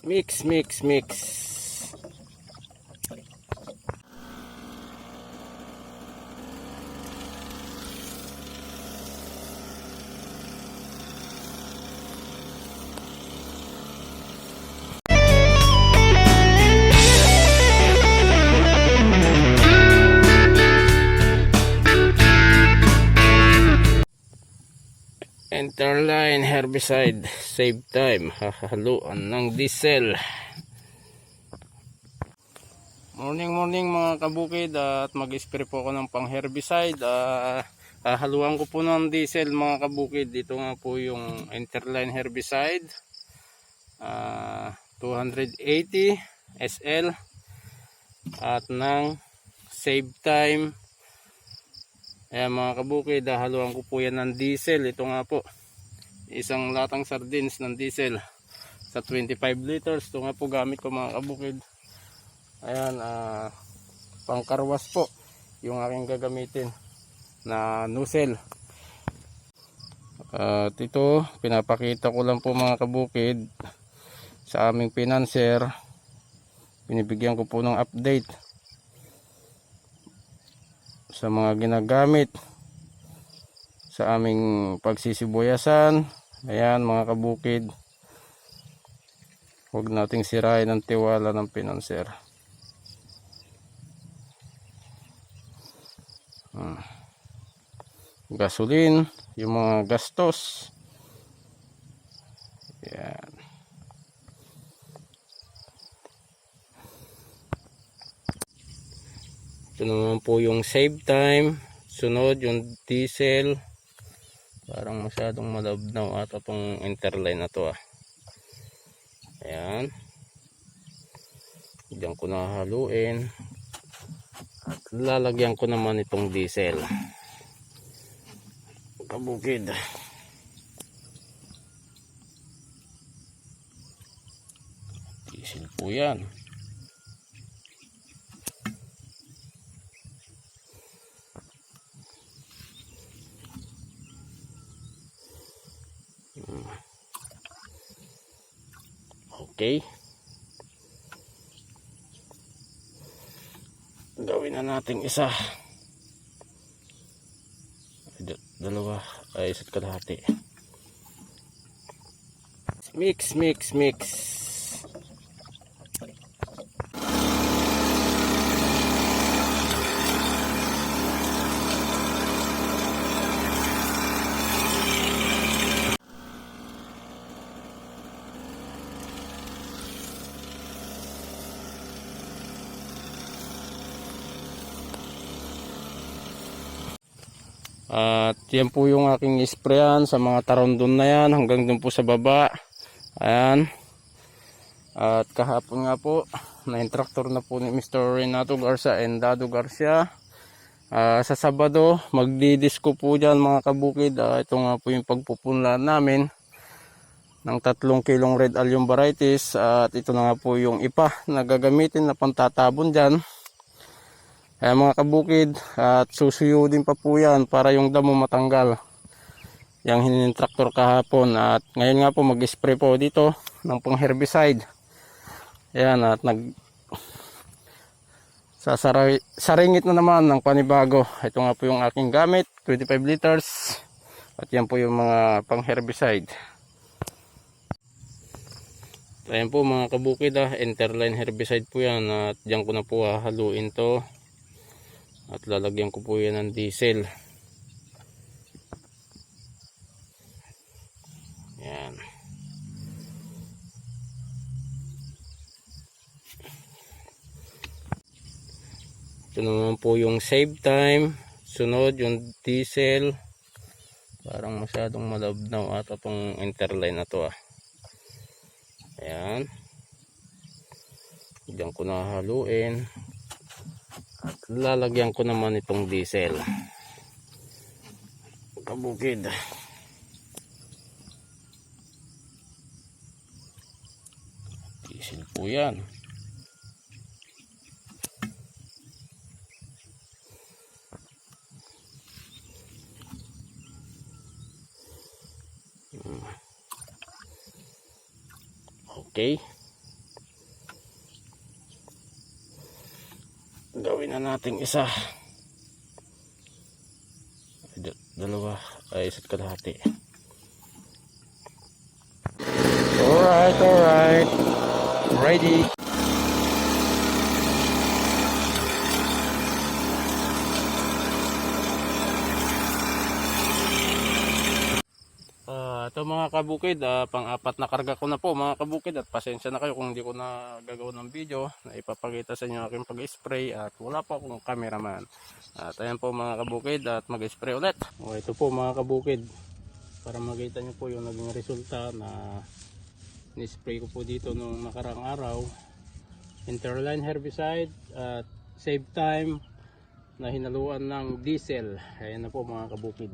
Mix. Interline herbicide, save time, hahaluan ng diesel. Morning mga kabukid, at mag-spray po ako ng pang herbicide. Hahaluan ko po ng diesel mga kabukid. Dito nga po yung Interline herbicide, 280 SL, at ng save time. Ayan mga kabukid, haluan ko po yan ng diesel. Ito nga po, isang latang sardines ng diesel sa 25 liters. Ito nga po gamit ko mga kabukid. Ayan, pangkarwas po yung aking gagamitin na nozzle. At ito, pinapakita ko lang po mga kabukid sa aming financier. Binibigyan ko po ng update sa mga ginagamit sa aming pagsisibuyasan. Ayan mga kabukid, huwag nating sirain ang tiwala ng financier. Gasoline, yung mga gastos. Ayan. Ito naman po yung save time. Sunod yung diesel. Parang masyadong malabnaw ata itong Interline na to. Ayan. Diyan ko nahaluin. At lalagyan ko naman itong diesel. Kabukid. Diesel po yan. Okay. Gawin na natin isa. Dalawa ay isa't kalahati. Mix. At yan po yung aking sprayan sa mga tarondon na yan, hanggang dun po sa baba. Ayan. At kahapon nga po, na-intractor na po ni Mr. Renato Garza and Dado Garcia. Sa Sabado, magdidisco po dyan mga kabukid. Ito nga po yung pagpupunlaan namin ng 3 kilong red allium varieties. At ito na nga po yung ipa na gagamitin na pantatabon dyan. Ayan mga kabukid, at susuyudin pa po yan para yung damo matanggal. Yang hinintraktor kahapon. At ngayon nga po mag-spray po dito ng pang herbicide. Ayan, at saringit na naman ng panibago. Ito nga po yung aking gamit, 25 liters. At yan po yung mga pang herbicide. Ayan po mga kabukid, Interline herbicide po yan. At dyan ko na po haluin to. At lalagyan ko po yan ng diesel. Yan. Ito naman po yung save time. Sunod yung diesel. Parang masyadong malabnaw ata itong Interline na to. Ayan. Diyan ko nahaluin. At lalagyan ko naman itong diesel. Kabukid. Diesel po yan. Okay. Gawin na natin isa. Dalawa. Ay, isa't kalahati. Alright, alright. Ready. Ito mga kabukid, pang-apat na karga ko na po mga kabukid, at pasensya na kayo kung hindi ko na gagawin ng video na ipapakita sa inyo aking pag-spray at wala po akong cameraman. At ayan po mga kabukid, at mag-spray ulit. O, ito po mga kabukid, para makita nyo po yung naging resulta na ni-spray ko po dito nung nakarang araw. Interline herbicide at save time na hinaluan ng diesel. Ayan na po mga kabukid.